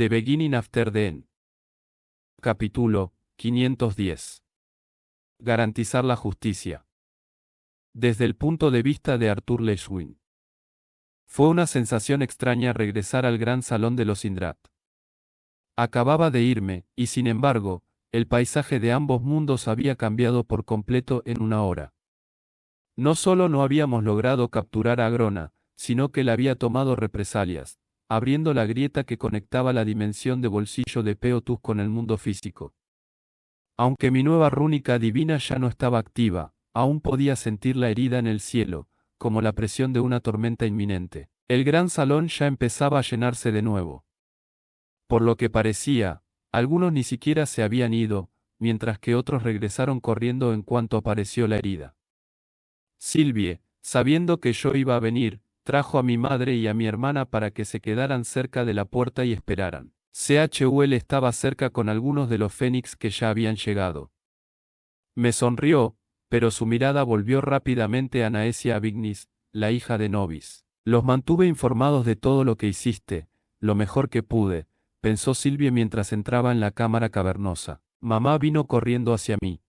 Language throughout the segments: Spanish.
The Beginning After the End. Capítulo 510. Garantizar la justicia. Desde el punto de vista de Arthur Le Guin. Fue una sensación extraña regresar al gran salón de los Indrat. Acababa de irme, y sin embargo, el paisaje de ambos mundos había cambiado por completo en una hora. No solo no habíamos logrado capturar a Agrona, sino que él había tomado represalias, abriendo la grieta que conectaba la dimensión de bolsillo de Peotus con el mundo físico. Aunque mi nueva rúnica divina ya no estaba activa, aún podía sentir la herida en el cielo, como la presión de una tormenta inminente. El gran salón ya empezaba a llenarse de nuevo. Por lo que parecía, algunos ni siquiera se habían ido, mientras que otros regresaron corriendo en cuanto apareció la herida. Sylvie, sabiendo que yo iba a venir, trajo a mi madre y a mi hermana para que se quedaran cerca de la puerta y esperaran. CHUL estaba cerca con algunos de los Fénix que ya habían llegado. Me sonrió, pero su mirada volvió rápidamente a Naesia Vignis, la hija de Nobis. Los mantuve informados de todo lo que hiciste, lo mejor que pude, pensó Sylvie mientras entraba en la cámara cavernosa. Mamá vino corriendo hacia mí.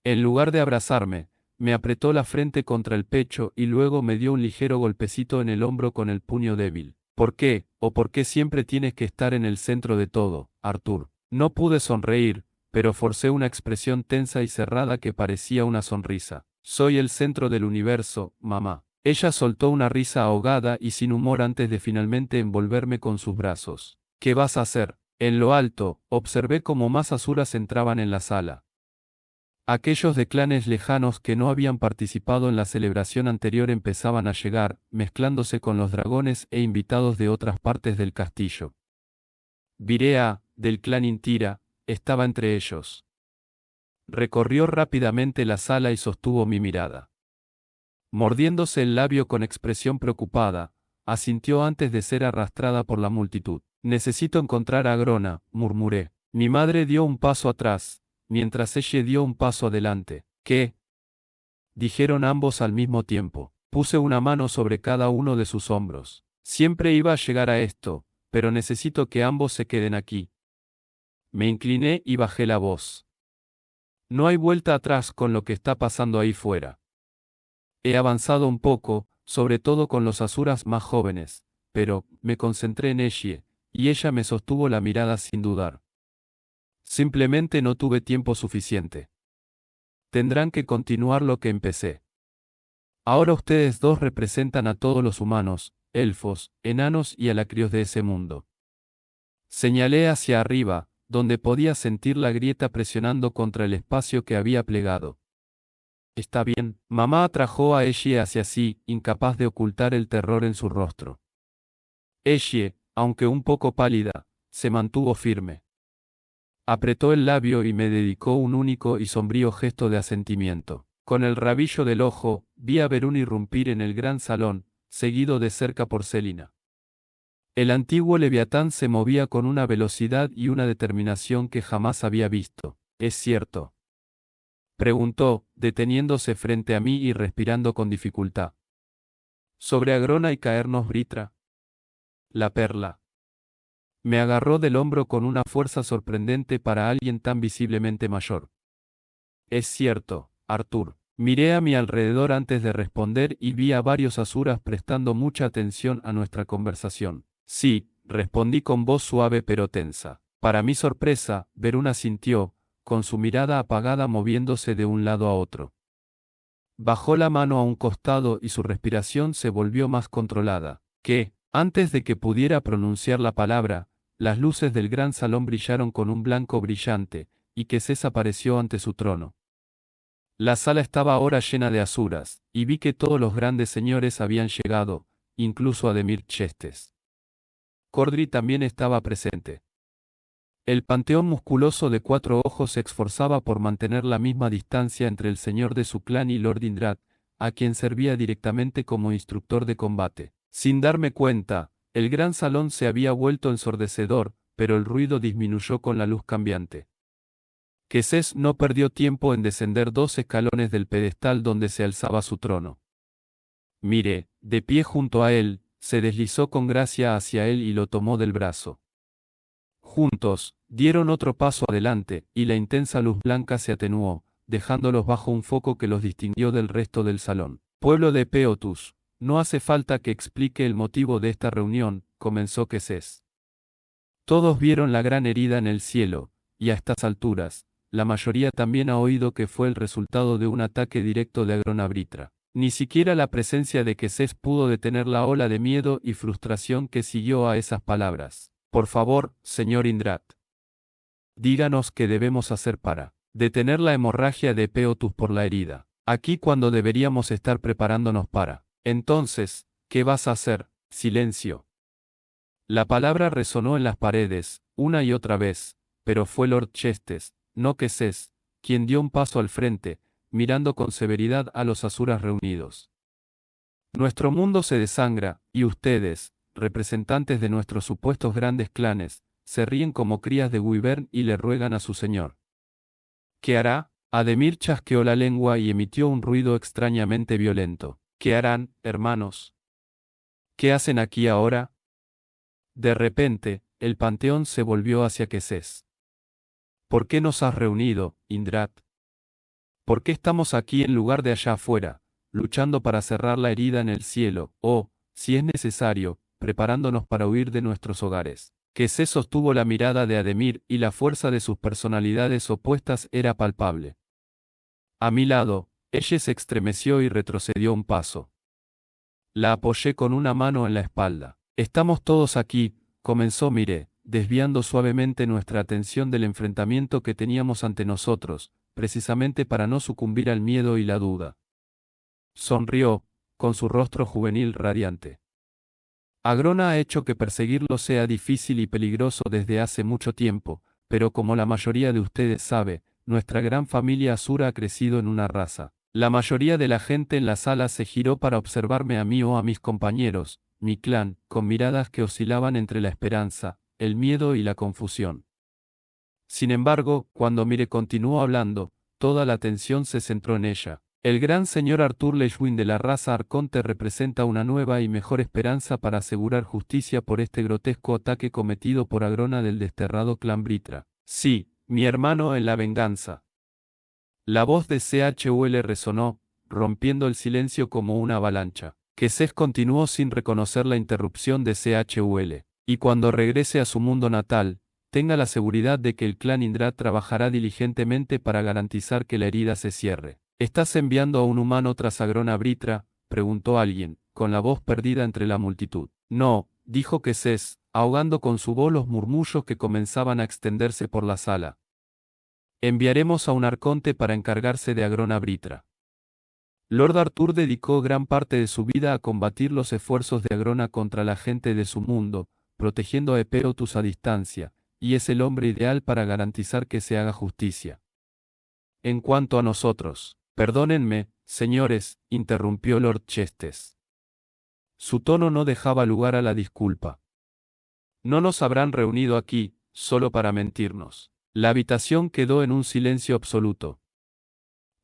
En lugar de abrazarme, me apretó la frente contra el pecho y luego me dio un ligero golpecito en el hombro con el puño débil. ¿Por qué, o por qué siempre tienes que estar en el centro de todo, Arthur? No pude sonreír, pero forcé una expresión tensa y cerrada que parecía una sonrisa. Soy el centro del universo, mamá. Ella soltó una risa ahogada y sin humor antes de finalmente envolverme con sus brazos. ¿Qué vas a hacer? En lo alto, observé cómo más asuras entraban en la sala. Aquellos de clanes lejanos que no habían participado en la celebración anterior empezaban a llegar, mezclándose con los dragones e invitados de otras partes del castillo. Virea, del clan Intira, estaba entre ellos. Recorrió rápidamente la sala y sostuvo mi mirada. Mordiéndose el labio con expresión preocupada, asintió antes de ser arrastrada por la multitud. Necesito encontrar a Agrona, murmuré. Mi madre dio un paso atrás, mientras ella dio un paso adelante. ¿Qué? Dijeron ambos al mismo tiempo. Puse una mano sobre cada uno de sus hombros. Siempre iba a llegar a esto, pero necesito que ambos se queden aquí. Me incliné y bajé la voz. No hay vuelta atrás con lo que está pasando ahí fuera. He avanzado un poco, sobre todo con los asuras más jóvenes, pero me concentré en ella, y ella me sostuvo la mirada sin dudar. Simplemente no tuve tiempo suficiente. Tendrán que continuar lo que empecé. Ahora ustedes dos representan a todos los humanos, elfos, enanos y alacrios de ese mundo. Señalé hacia arriba, donde podía sentir la grieta presionando contra el espacio que había plegado. Está bien, mamá atrajo a Eshe hacia sí, incapaz de ocultar el terror en su rostro. Eshe, aunque un poco pálida, se mantuvo firme. Apretó el labio y me dedicó un único y sombrío gesto de asentimiento. Con el rabillo del ojo, vi a Berún irrumpir en el gran salón, seguido de cerca por Selina. El antiguo Leviatán se movía con una velocidad y una determinación que jamás había visto. ¿Es cierto?, preguntó, deteniéndose frente a mí y respirando con dificultad. ¿Sobre Agrona y caernos Britra? La perla. Me agarró del hombro con una fuerza sorprendente para alguien tan visiblemente mayor. Es cierto, Arthur. Miré a mi alrededor antes de responder y vi a varios asuras prestando mucha atención a nuestra conversación. Sí, respondí con voz suave pero tensa. Para mi sorpresa, Berún asintió, con su mirada apagada moviéndose de un lado a otro. Bajó la mano a un costado y su respiración se volvió más controlada. Antes de que pudiera pronunciar la palabra, las luces del gran salón brillaron con un blanco brillante, y que desapareció ante su trono. La sala estaba ahora llena de asuras, y vi que todos los grandes señores habían llegado, incluso Ademir Chestes. Cordry también estaba presente. El panteón musculoso de 4 ojos se esforzaba por mantener la misma distancia entre el señor de su clan y Lord Indrat, a quien servía directamente como instructor de combate. Sin darme cuenta, el gran salón se había vuelto ensordecedor, pero el ruido disminuyó con la luz cambiante. Quesés no perdió tiempo en descender 2 escalones del pedestal donde se alzaba su trono. Mire, de pie junto a él, se deslizó con gracia hacia él y lo tomó del brazo. Juntos, dieron otro paso adelante, y la intensa luz blanca se atenuó, dejándolos bajo un foco que los distinguió del resto del salón. Pueblo de Peotus, no hace falta que explique el motivo de esta reunión, comenzó Quesés. Todos vieron la gran herida en el cielo, y a estas alturas, la mayoría también ha oído que fue el resultado de un ataque directo de Agronabritra. Ni siquiera la presencia de Quesés pudo detener la ola de miedo y frustración que siguió a esas palabras. Por favor, señor Indrat. Díganos qué debemos hacer para detener la hemorragia de Peotus por la herida. Aquí cuando deberíamos estar preparándonos para. Entonces, ¿qué vas a hacer? Silencio. La palabra resonó en las paredes, una y otra vez, pero fue Lord Chestes, no Quesés, quien dio un paso al frente, mirando con severidad a los asuras reunidos. Nuestro mundo se desangra, y ustedes, representantes de nuestros supuestos grandes clanes, se ríen como crías de Wyvern y le ruegan a su señor. ¿Qué hará? Ademir chasqueó la lengua y emitió un ruido extrañamente violento. ¿Qué harán, hermanos? ¿Qué hacen aquí ahora? De repente, el panteón se volvió hacia Quesés. ¿Por qué nos has reunido, Indrat? ¿Por qué estamos aquí en lugar de allá afuera, luchando para cerrar la herida en el cielo, o, si es necesario, preparándonos para huir de nuestros hogares? Quesés sostuvo la mirada de Ademir y la fuerza de sus personalidades opuestas era palpable. A mi lado, ella se estremeció y retrocedió un paso. La apoyé con una mano en la espalda. Estamos todos aquí, comenzó Mire, desviando suavemente nuestra atención del enfrentamiento que teníamos ante nosotros, precisamente para no sucumbir al miedo y la duda. Sonrió, con su rostro juvenil radiante. Agrona ha hecho que perseguirlo sea difícil y peligroso desde hace mucho tiempo, pero como la mayoría de ustedes sabe, nuestra gran familia Asura ha crecido en una raza. La mayoría de la gente en la sala se giró para observarme a mí o a mis compañeros, mi clan, con miradas que oscilaban entre la esperanza, el miedo y la confusión. Sin embargo, cuando Mire continuó hablando, toda la atención se centró en ella. El gran señor Arthur Lechwin de la raza Arconte representa una nueva y mejor esperanza para asegurar justicia por este grotesco ataque cometido por Agrona del desterrado clan Britra. Sí, mi hermano en la venganza. La voz de Chul resonó, rompiendo el silencio como una avalancha. Quesés continuó sin reconocer la interrupción de Chul. Y cuando regrese a su mundo natal, tenga la seguridad de que el clan Indrat trabajará diligentemente para garantizar que la herida se cierre. ¿Estás enviando a un humano tras Agrona Britra?, preguntó alguien, con la voz perdida entre la multitud. No, dijo Quesés, ahogando con su voz los murmullos que comenzaban a extenderse por la sala. Enviaremos a un arconte para encargarse de Agrona Britra. Lord Arthur dedicó gran parte de su vida a combatir los esfuerzos de Agrona contra la gente de su mundo, protegiendo a Peotus a distancia, y es el hombre ideal para garantizar que se haga justicia. En cuanto a nosotros, perdónenme, señores, interrumpió Lord Chestes. Su tono no dejaba lugar a la disculpa. No nos habrán reunido aquí, solo para mentirnos. La habitación quedó en un silencio absoluto.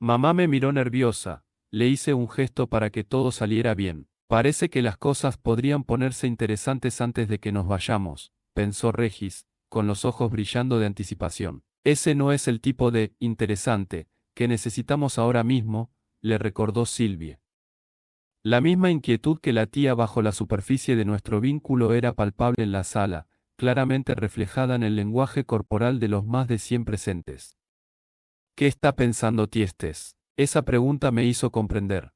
Mamá me miró nerviosa, le hice un gesto para que todo saliera bien. Parece que las cosas podrían ponerse interesantes antes de que nos vayamos, pensó Regis, con los ojos brillando de anticipación. Ese no es el tipo de interesante que necesitamos ahora mismo, le recordó Sylvie. La misma inquietud que latía bajo la superficie de nuestro vínculo era palpable en la sala, claramente reflejada en el lenguaje corporal de los más de 100 presentes. ¿Qué está pensando Tiestes? Esa pregunta me hizo comprender.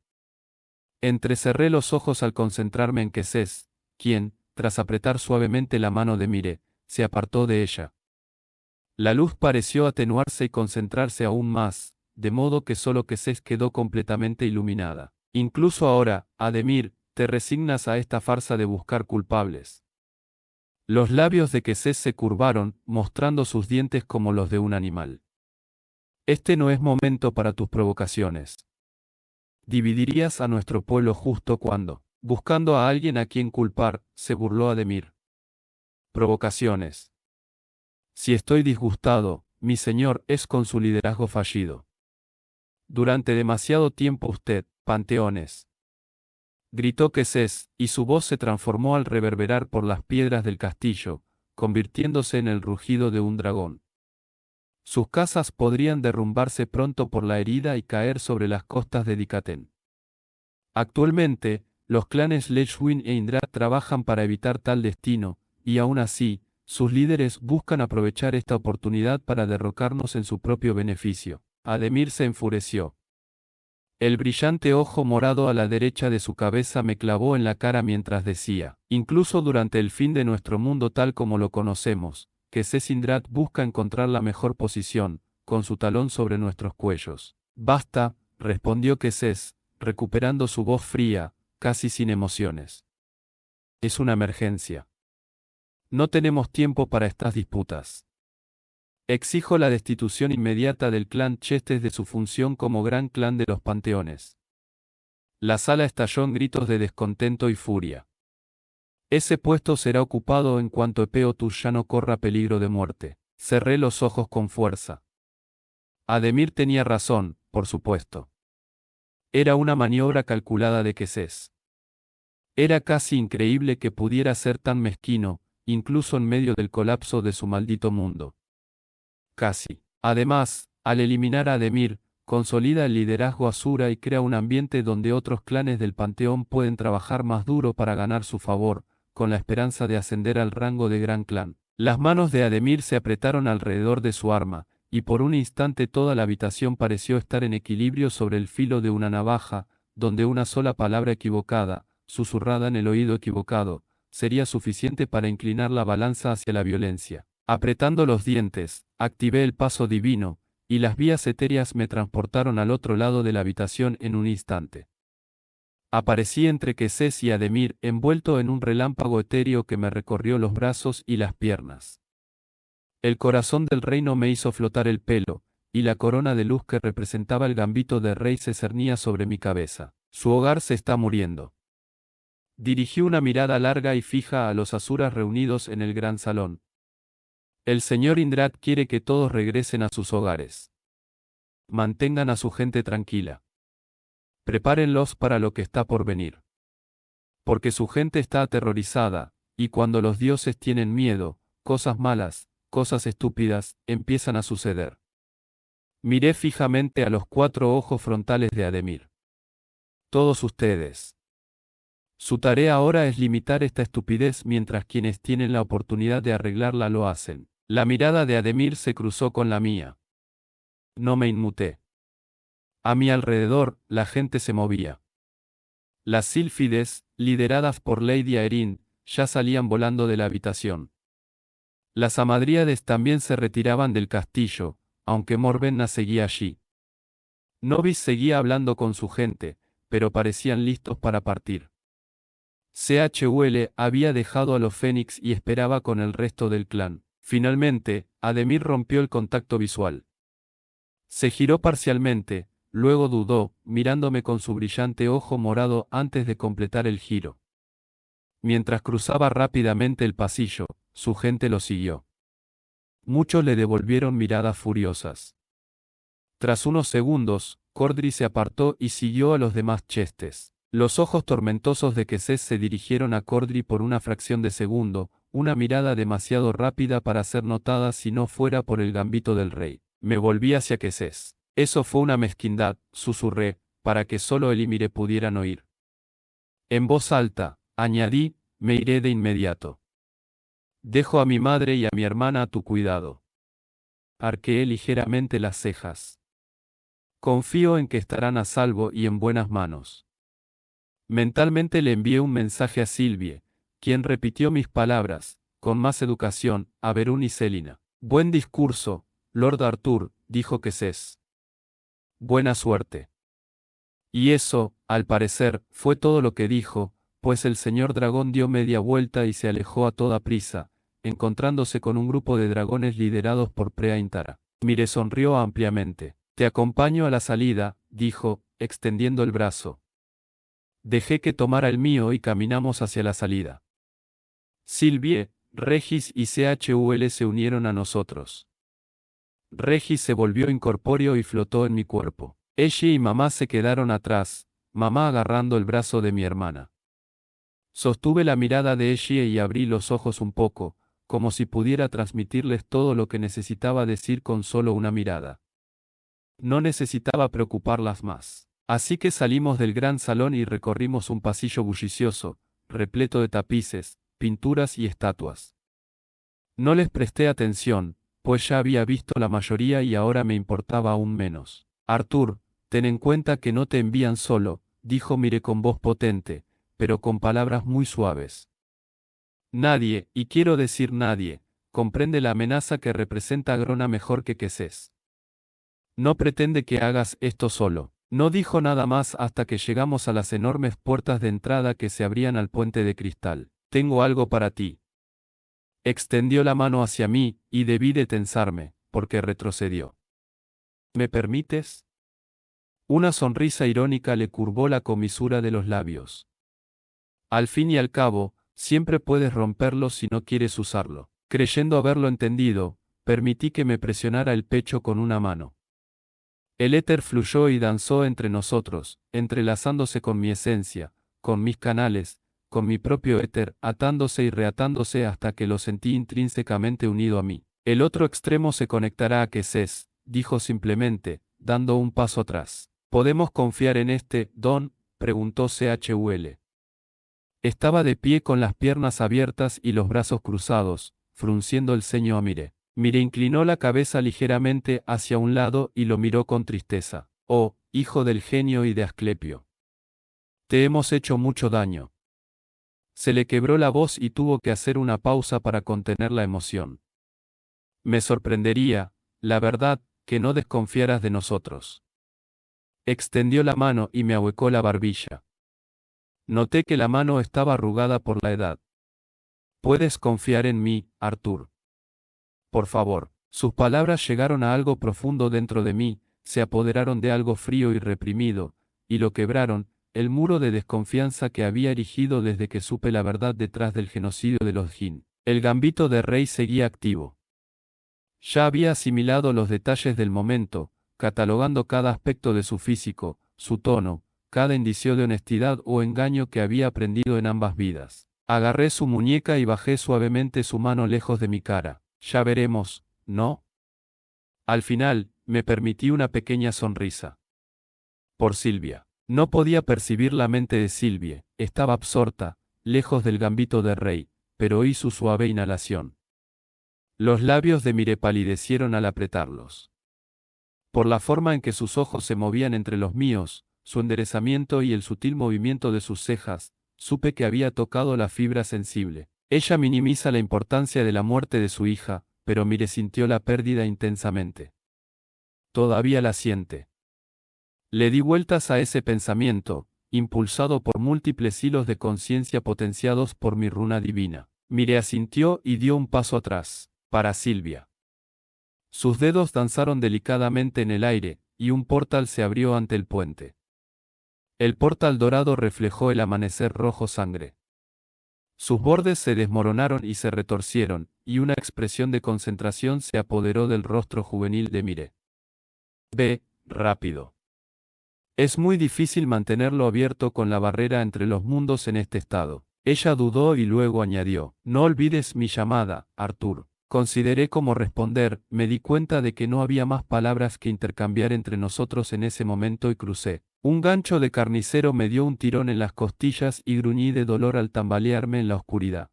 Entrecerré los ojos al concentrarme en Quesés, quien, tras apretar suavemente la mano de Mire, se apartó de ella. La luz pareció atenuarse y concentrarse aún más, de modo que solo Quesés quedó completamente iluminada. Incluso ahora, Ademir, te resignas a esta farsa de buscar culpables. Los labios de Quesés se curvaron, mostrando sus dientes como los de un animal. Este no es momento para tus provocaciones. Dividirías a nuestro pueblo justo cuando, buscando a alguien a quien culpar, se burló Ademir. Provocaciones. Si estoy disgustado, mi señor, es con su liderazgo fallido. Durante demasiado tiempo usted, panteones. Gritó Quesés, y su voz se transformó al reverberar por las piedras del castillo, convirtiéndose en el rugido de un dragón. Sus casas podrían derrumbarse pronto por la herida y caer sobre las costas de Dikaten. Actualmente, los clanes Lechwin e Indra trabajan para evitar tal destino, y aún así, sus líderes buscan aprovechar esta oportunidad para derrocarnos en su propio beneficio. Ademir se enfureció. El brillante ojo morado a la derecha de su cabeza me clavó en la cara mientras decía, incluso durante el fin de nuestro mundo tal como lo conocemos, que Sesindrat busca encontrar la mejor posición, con su talón sobre nuestros cuellos. Basta, respondió Keses, recuperando su voz fría, casi sin emociones. Es una emergencia. No tenemos tiempo para estas disputas. Exijo la destitución inmediata del clan Chestes de su función como gran clan de los panteones. La sala estalló en gritos de descontento y furia. Ese puesto será ocupado en cuanto Epeotus ya no corra peligro de muerte. Cerré los ojos con fuerza. Ademir tenía razón, por supuesto. Era una maniobra calculada de Keses. Era casi increíble que pudiera ser tan mezquino, incluso en medio del colapso de su maldito mundo. Casi. Además, al eliminar a Ademir, consolida el liderazgo Asura y crea un ambiente donde otros clanes del panteón pueden trabajar más duro para ganar su favor, con la esperanza de ascender al rango de gran clan. Las manos de Ademir se apretaron alrededor de su arma, y por un instante toda la habitación pareció estar en equilibrio sobre el filo de una navaja, donde una sola palabra equivocada, susurrada en el oído equivocado, sería suficiente para inclinar la balanza hacia la violencia. Apretando los dientes, activé el paso divino, y las vías etéreas me transportaron al otro lado de la habitación en un instante. Aparecí entre Keses y Ademir envuelto en un relámpago etéreo que me recorrió los brazos y las piernas. El corazón del reino me hizo flotar el pelo, y la corona de luz que representaba el gambito de rey se cernía sobre mi cabeza. Su hogar se está muriendo. Dirigí una mirada larga y fija a los asuras reunidos en el gran salón. El señor Indrat quiere que todos regresen a sus hogares. Mantengan a su gente tranquila. Prepárenlos para lo que está por venir. Porque su gente está aterrorizada, y cuando los dioses tienen miedo, cosas malas, cosas estúpidas, empiezan a suceder. Miré fijamente a los 4 ojos frontales de Ademir. Todos ustedes. Su tarea ahora es limitar esta estupidez mientras quienes tienen la oportunidad de arreglarla lo hacen. La mirada de Ademir se cruzó con la mía. No me inmuté. A mi alrededor, la gente se movía. Las sílfides, lideradas por Lady Aeryn, ya salían volando de la habitación. Las hamadríades también se retiraban del castillo, aunque Morvenna seguía allí. Nobis seguía hablando con su gente, pero parecían listos para partir. CHUL había dejado a los Fénix y esperaba con el resto del clan. Finalmente, Ademir rompió el contacto visual. Se giró parcialmente, luego dudó, mirándome con su brillante ojo morado antes de completar el giro. Mientras cruzaba rápidamente el pasillo, su gente lo siguió. Muchos le devolvieron miradas furiosas. Tras unos segundos, Cordry se apartó y siguió a los demás Chestes. Los ojos tormentosos de Keses se dirigieron a Cordry por una fracción de segundo, una mirada demasiado rápida para ser notada si no fuera por el gambito del rey. Me volví hacia Keses. Eso fue una mezquindad, susurré, para que solo él y Mire pudieran oír. En voz alta, añadí, me iré de inmediato. Dejo a mi madre y a mi hermana a tu cuidado. Arqueé ligeramente las cejas. Confío en que estarán a salvo y en buenas manos. Mentalmente le envié un mensaje a Sylvie, quien repitió mis palabras, con más educación, a Berún y Selina. Buen discurso, Lord Arthur, dijo Keses. Buena suerte. Y eso, al parecer, fue todo lo que dijo, pues el señor dragón dio media vuelta y se alejó a toda prisa, encontrándose con un grupo de dragones liderados por Prea Intara. Mire sonrió ampliamente. Te acompaño a la salida, dijo, extendiendo el brazo. Dejé que tomara el mío y caminamos hacia la salida. Sylvie, Regis y CHUL se unieron a nosotros. Regis se volvió incorpóreo y flotó en mi cuerpo. Ella y mamá se quedaron atrás, mamá agarrando el brazo de mi hermana. Sostuve la mirada de ella y abrí los ojos un poco, como si pudiera transmitirles todo lo que necesitaba decir con solo una mirada. No necesitaba preocuparlas más. Así que salimos del gran salón y recorrimos un pasillo bullicioso, repleto de tapices, pinturas y estatuas. No les presté atención, pues ya había visto la mayoría y ahora me importaba aún menos. Arthur, ten en cuenta que no te envían solo, dijo Mire con voz potente, pero con palabras muy suaves. Nadie, y quiero decir nadie, comprende la amenaza que representa Grona mejor que Quesés. No pretende que hagas esto solo. No dijo nada más hasta que llegamos a las enormes puertas de entrada que se abrían al puente de cristal. Tengo algo para ti. Extendió la mano hacia mí, y debí de tensarme, porque retrocedió. ¿Me permites? Una sonrisa irónica le curvó la comisura de los labios. Al fin y al cabo, siempre puedes romperlo si no quieres usarlo. Creyendo haberlo entendido, permití que me presionara el pecho con una mano. El éter fluyó y danzó entre nosotros, entrelazándose con mi esencia, con mis canales, con mi propio éter, atándose y reatándose hasta que lo sentí intrínsecamente unido a mí. El otro extremo se conectará a Quesés, dijo simplemente, dando un paso atrás. ¿Podemos confiar en este don? Preguntó Chul. Estaba de pie con las piernas abiertas y los brazos cruzados, frunciendo el ceño a Mire. Mire inclinó la cabeza ligeramente hacia un lado y lo miró con tristeza. Oh, hijo del genio y de Asclepio. Te hemos hecho mucho daño. Se le quebró la voz y tuvo que hacer una pausa para contener la emoción. Me sorprendería, la verdad, que no desconfiaras de nosotros. Extendió la mano y me ahuecó la barbilla. Noté que la mano estaba arrugada por la edad. Puedes confiar en mí, Arthur. Por favor. Sus palabras llegaron a algo profundo dentro de mí, se apoderaron de algo frío y reprimido, y lo quebraron, el muro de desconfianza que había erigido desde que supe la verdad detrás del genocidio de los Jin. El gambito de rey seguía activo. Ya había asimilado los detalles del momento, catalogando cada aspecto de su físico, su tono, cada indicio de honestidad o engaño que había aprendido en ambas vidas. Agarré su muñeca y bajé suavemente su mano lejos de mi cara. Ya veremos, ¿no? Al final, me permití una pequeña sonrisa. Por Silvia. No podía percibir la mente de Silvia, estaba absorta, lejos del gambito de rey, pero oí su suave inhalación. Los labios de Mire palidecieron al apretarlos. Por la forma en que sus ojos se movían entre los míos, su enderezamiento y el sutil movimiento de sus cejas, supe que había tocado la fibra sensible. Ella minimiza la importancia de la muerte de su hija, pero Mire sintió la pérdida intensamente. Todavía la siente. Le di vueltas a ese pensamiento, impulsado por múltiples hilos de conciencia potenciados por mi runa divina. Mire asintió y dio un paso atrás, para Silvia. Sus dedos danzaron delicadamente en el aire, y un portal se abrió ante el puente. El portal dorado reflejó el amanecer rojo sangre. Sus bordes se desmoronaron y se retorcieron, y una expresión de concentración se apoderó del rostro juvenil de Mire. Ve, rápido. Es muy difícil mantenerlo abierto con la barrera entre los mundos en este estado. Ella dudó y luego añadió, no olvides mi llamada, Arthur. Consideré cómo responder, me di cuenta de que no había más palabras que intercambiar entre nosotros en ese momento y crucé. Un gancho de carnicero me dio un tirón en las costillas y gruñí de dolor al tambalearme en la oscuridad.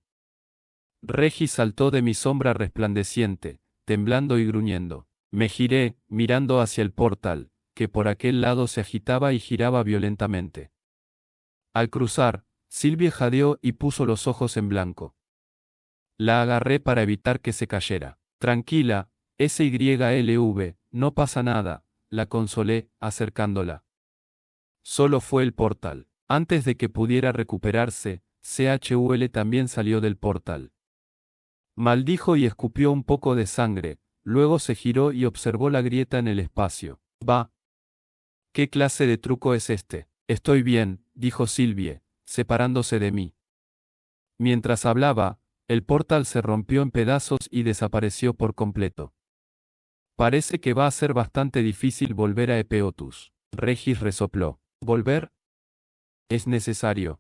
Regis saltó de mi sombra resplandeciente, temblando y gruñendo. Me giré, mirando hacia el portal, que por aquel lado se agitaba y giraba violentamente. Al cruzar, Silvia jadeó y puso los ojos en blanco. La agarré para evitar que se cayera. Tranquila, SYLV, no pasa nada, la consolé, acercándola. Solo fue el portal. Antes de que pudiera recuperarse, CHUL también salió del portal. Maldijo y escupió un poco de sangre, luego se giró y observó la grieta en el espacio. Va. ¿Qué clase de truco es este? Estoy bien, dijo Silvia, separándose de mí. Mientras hablaba, el portal se rompió en pedazos y desapareció por completo. Parece que va a ser bastante difícil volver a Epeotus. Regis resopló. ¿Volver? Es necesario.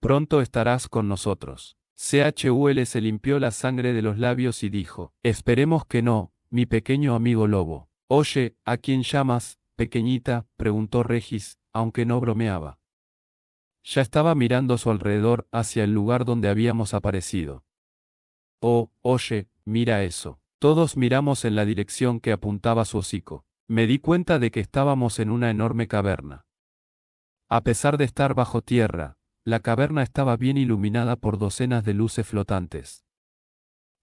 Pronto estarás con nosotros. Chul se limpió la sangre de los labios y dijo: Esperemos que no, mi pequeño amigo lobo. Oye, ¿a quién llamas, pequeñita?, preguntó Regis, aunque no bromeaba. Ya estaba mirando a su alrededor hacia el lugar donde habíamos aparecido. Oh, oye, mira eso. Todos miramos en la dirección que apuntaba su hocico. Me di cuenta de que estábamos en una enorme caverna. A pesar de estar bajo tierra, la caverna estaba bien iluminada por docenas de luces flotantes.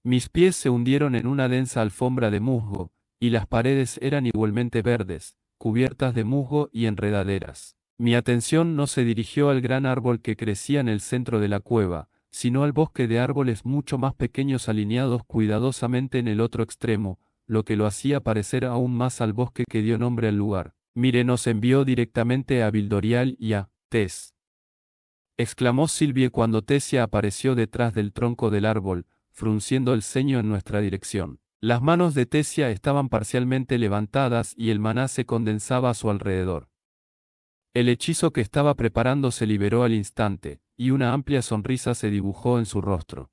Mis pies se hundieron en una densa alfombra de musgo, y las paredes eran igualmente verdes, cubiertas de musgo y enredaderas. Mi atención no se dirigió al gran árbol que crecía en el centro de la cueva, sino al bosque de árboles mucho más pequeños alineados cuidadosamente en el otro extremo, lo que lo hacía parecer aún más al bosque que dio nombre al lugar. Mire, nos envió directamente a Vildorial y a Tess, exclamó Sylvie cuando Tessia apareció detrás del tronco del árbol, frunciendo el ceño en nuestra dirección. Las manos de Tessia estaban parcialmente levantadas y el maná se condensaba a su alrededor. El hechizo que estaba preparando se liberó al instante, y una amplia sonrisa se dibujó en su rostro.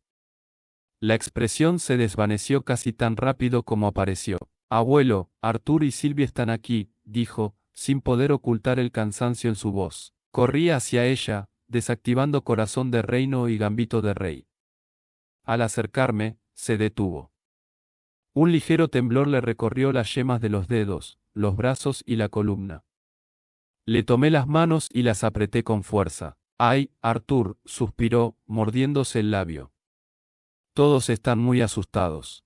La expresión se desvaneció casi tan rápido como apareció. Abuelo, Arthur y Sylvie están aquí, dijo, sin poder ocultar el cansancio en su voz. Corrí hacia ella, desactivando Corazón de Reino y Gambito de Rey. Al acercarme, se detuvo. Un ligero temblor le recorrió las yemas de los dedos, los brazos y la columna. Le tomé las manos y las apreté con fuerza. ¡Ay, Arthur!, suspiró, mordiéndose el labio. Todos están muy asustados.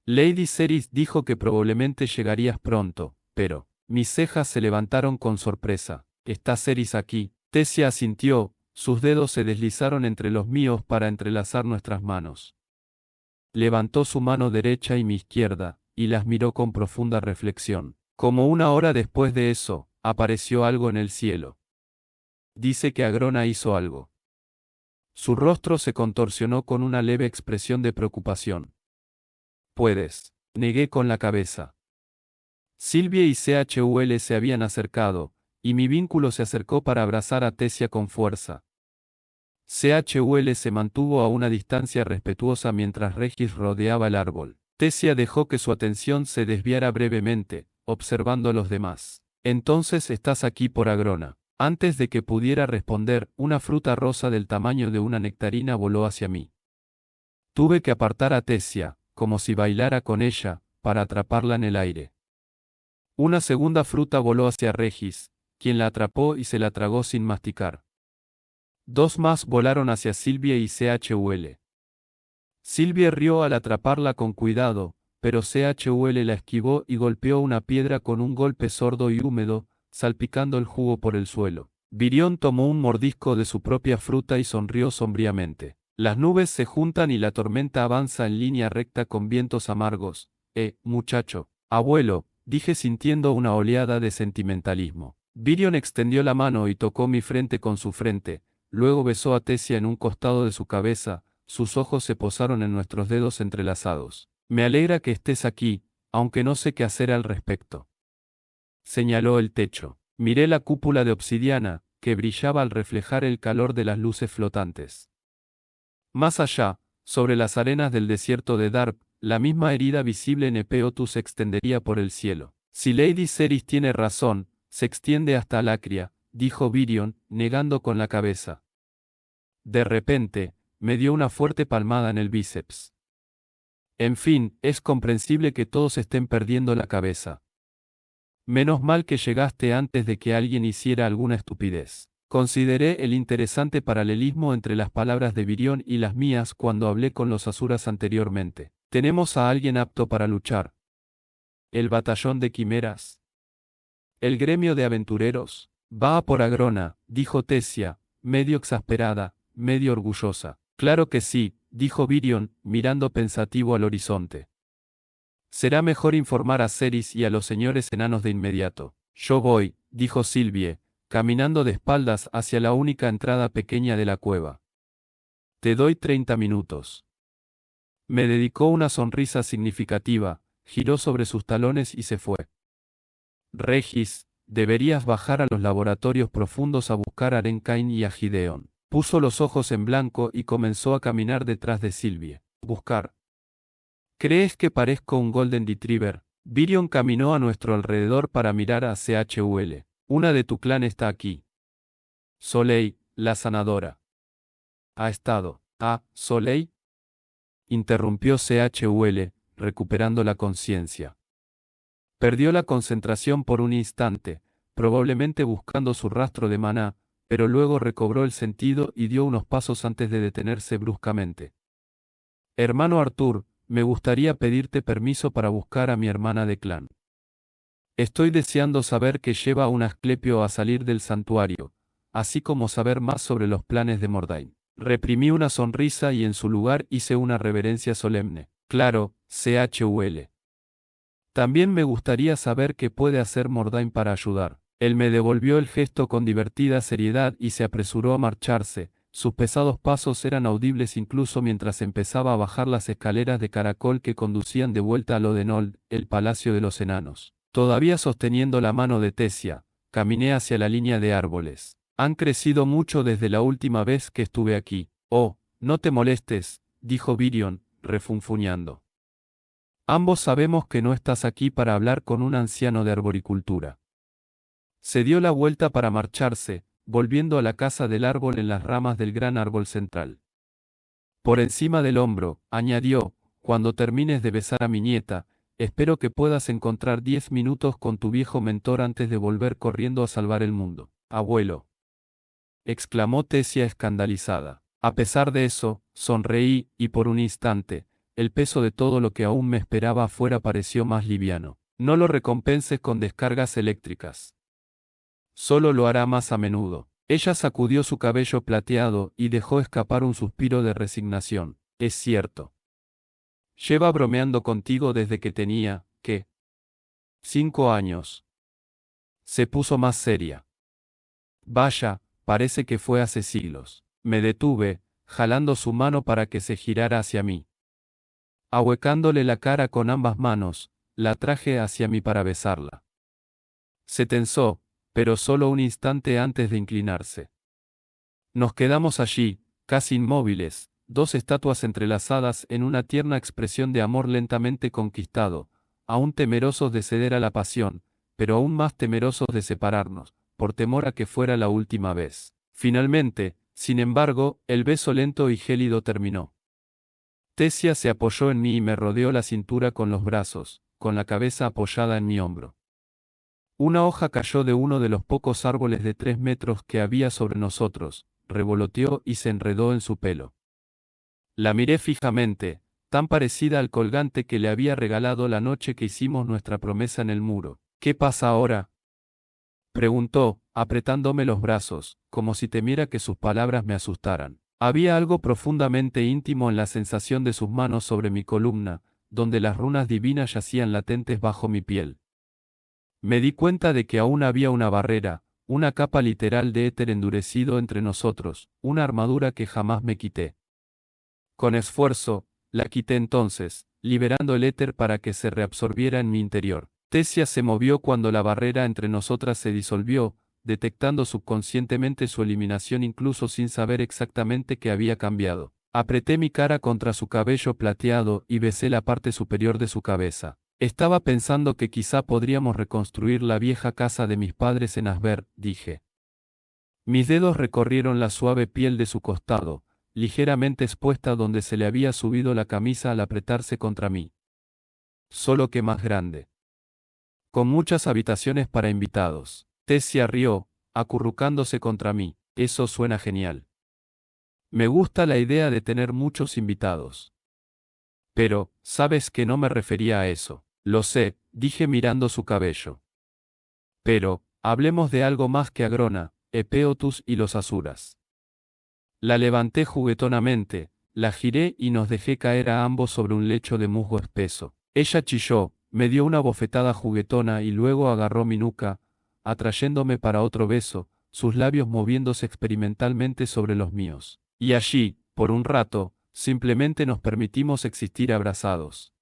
Lady Cerys dijo que probablemente llegarías pronto, pero... Mis cejas se levantaron con sorpresa. ¿Está Cerys aquí? Tessia asintió, sus dedos se deslizaron entre los míos para entrelazar nuestras manos. Levantó su mano derecha y mi izquierda, y las miró con profunda reflexión. Como una hora después de eso, apareció algo en el cielo. Dice que Agrona hizo algo. Su rostro se contorsionó con una leve expresión de preocupación. Puedes. Negué con la cabeza. Sylvie y Chul se habían acercado, y mi vínculo se acercó para abrazar a Tessia con fuerza. Chul se mantuvo a una distancia respetuosa mientras Regis rodeaba el árbol. Tessia dejó que su atención se desviara brevemente, observando a los demás. Entonces estás aquí por Agrona. Antes de que pudiera responder, una fruta rosa del tamaño de una nectarina voló hacia mí. Tuve que apartar a Tessia, como si bailara con ella, para atraparla en el aire. Una segunda fruta voló hacia Regis, quien la atrapó y se la tragó sin masticar. Dos más volaron hacia Sylvie y Chul. Sylvie rió al atraparla con cuidado, pero Chul la esquivó y golpeó una piedra con un golpe sordo y húmedo, salpicando el jugo por el suelo. Virion tomó un mordisco de su propia fruta y sonrió sombríamente. Las nubes se juntan y la tormenta avanza en línea recta con vientos amargos. Muchacho. Abuelo, dije sintiendo una oleada de sentimentalismo. Virion extendió la mano y tocó mi frente con su frente, luego besó a Tessia en un costado de su cabeza, sus ojos se posaron en nuestros dedos entrelazados. Me alegra que estés aquí, aunque no sé qué hacer al respecto. Señaló el techo. Miré la cúpula de obsidiana, que brillaba al reflejar el calor de las luces flotantes. Más allá, sobre las arenas del desierto de Darp, la misma herida visible en Epeotus se extendería por el cielo. Si Lady Cerys tiene razón, se extiende hasta Alacria, dijo Virion, negando con la cabeza. De repente, me dio una fuerte palmada en el bíceps. En fin, es comprensible que todos estén perdiendo la cabeza. Menos mal que llegaste antes de que alguien hiciera alguna estupidez. Consideré el interesante paralelismo entre las palabras de Virion y las mías cuando hablé con los asuras anteriormente. Tenemos a alguien apto para luchar. ¿El batallón de quimeras? ¿El gremio de aventureros? Va a por Agrona, dijo Tessia, medio exasperada, medio orgullosa. Claro que sí, dijo Virion, mirando pensativo al horizonte. Será mejor informar a Cerys y a los señores enanos de inmediato. Yo voy, dijo Sylvie, caminando de espaldas hacia la única entrada pequeña de la cueva. Te doy 30 minutos. Me dedicó una sonrisa significativa, giró sobre sus talones y se fue. Regis, deberías bajar a los laboratorios profundos a buscar a Arencain y a Gideon. Puso los ojos en blanco y comenzó a caminar detrás de Sylvie. Buscar. ¿Crees que parezco un Golden Retriever? Virion caminó a nuestro alrededor para mirar a Chul. Una de tu clan está aquí. Soleil, la sanadora. ¿Ha estado? ¿Ah, Soleil? Interrumpió Chul, recuperando la conciencia. Perdió la concentración por un instante, probablemente buscando su rastro de maná, pero luego recobró el sentido y dio unos pasos antes de detenerse bruscamente. Hermano Arthur, me gustaría pedirte permiso para buscar a mi hermana de clan. Estoy deseando saber qué lleva a un Asclepio a salir del santuario, así como saber más sobre los planes de Mordain. Reprimí una sonrisa y en su lugar hice una reverencia solemne. Claro, Chul. También me gustaría saber qué puede hacer Mordain para ayudar. Él me devolvió el gesto con divertida seriedad y se apresuró a marcharse. Sus pesados pasos eran audibles incluso mientras empezaba a bajar las escaleras de caracol que conducían de vuelta a Lodenol, el palacio de los enanos. Todavía sosteniendo la mano de Tesia, caminé hacia la línea de árboles. Han crecido mucho desde la última vez que estuve aquí. Oh, no te molestes, dijo Virion, refunfuñando. Ambos sabemos que no estás aquí para hablar con un anciano de arboricultura. Se dio la vuelta para marcharse, volviendo a la casa del árbol en las ramas del gran árbol central. Por encima del hombro, añadió, cuando termines de besar a mi nieta, espero que puedas encontrar 10 minutos con tu viejo mentor antes de volver corriendo a salvar el mundo. Abuelo. Exclamó Tesia escandalizada. A pesar de eso, sonreí, y por un instante, el peso de todo lo que aún me esperaba afuera pareció más liviano. No lo recompenses con descargas eléctricas. Solo lo hará más a menudo. Ella sacudió su cabello plateado y dejó escapar un suspiro de resignación. Es cierto. Lleva bromeando contigo desde que tenía, ¿qué? 5 años. Se puso más seria. Vaya, parece que fue hace siglos. Me detuve, jalando su mano para que se girara hacia mí. Ahuecándole la cara con ambas manos, la traje hacia mí para besarla. Se tensó, pero solo un instante antes de inclinarse. Nos quedamos allí, casi inmóviles, dos estatuas entrelazadas en una tierna expresión de amor lentamente conquistado, aún temerosos de ceder a la pasión, pero aún más temerosos de separarnos, por temor a que fuera la última vez. Finalmente, sin embargo, el beso lento y gélido terminó. Tesia se apoyó en mí y me rodeó la cintura con los brazos, con la cabeza apoyada en mi hombro. Una hoja cayó de uno de los pocos árboles de 3 metros que había sobre nosotros, revoloteó y se enredó en su pelo. La miré fijamente, tan parecida al colgante que le había regalado la noche que hicimos nuestra promesa en el muro. ¿Qué pasa ahora?, preguntó, apretándome los brazos, como si temiera que sus palabras me asustaran. Había algo profundamente íntimo en la sensación de sus manos sobre mi columna, donde las runas divinas yacían latentes bajo mi piel. Me di cuenta de que aún había una barrera, una capa literal de éter endurecido entre nosotros, una armadura que jamás me quité. Con esfuerzo, la quité entonces, liberando el éter para que se reabsorbiera en mi interior. Tesia se movió cuando la barrera entre nosotras se disolvió, detectando subconscientemente su eliminación incluso sin saber exactamente qué había cambiado. Apreté mi cara contra su cabello plateado y besé la parte superior de su cabeza. Estaba pensando que quizá podríamos reconstruir la vieja casa de mis padres en Asber, dije. Mis dedos recorrieron la suave piel de su costado, ligeramente expuesta donde se le había subido la camisa al apretarse contra mí. Solo que más grande. Con muchas habitaciones para invitados. Tesia rió, acurrucándose contra mí. Eso suena genial. Me gusta la idea de tener muchos invitados. Pero, sabes que no me refería a eso. Lo sé, dije mirando su cabello. Pero, hablemos de algo más que Agrona, Epeotus y los Asuras. La levanté juguetonamente, la giré y nos dejé caer a ambos sobre un lecho de musgo espeso. Ella chilló, me dio una bofetada juguetona y luego agarró mi nuca, atrayéndome para otro beso, sus labios moviéndose experimentalmente sobre los míos. Y allí, por un rato, simplemente nos permitimos existir abrazados.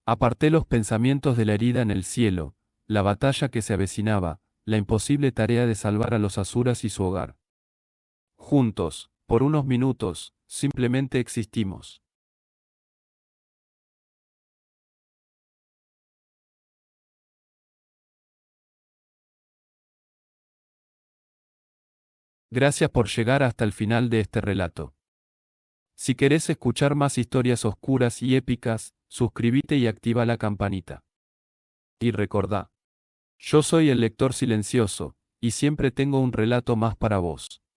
Aparté los pensamientos de la herida en el cielo, la batalla que se avecinaba, la imposible tarea de salvar a los Asuras y su hogar. Juntos, por unos minutos, simplemente existimos. Gracias por llegar hasta el final de este relato. Si querés escuchar más historias oscuras y épicas, suscríbete y activa la campanita. Y recordá, yo soy el lector silencioso, y siempre tengo un relato más para vos.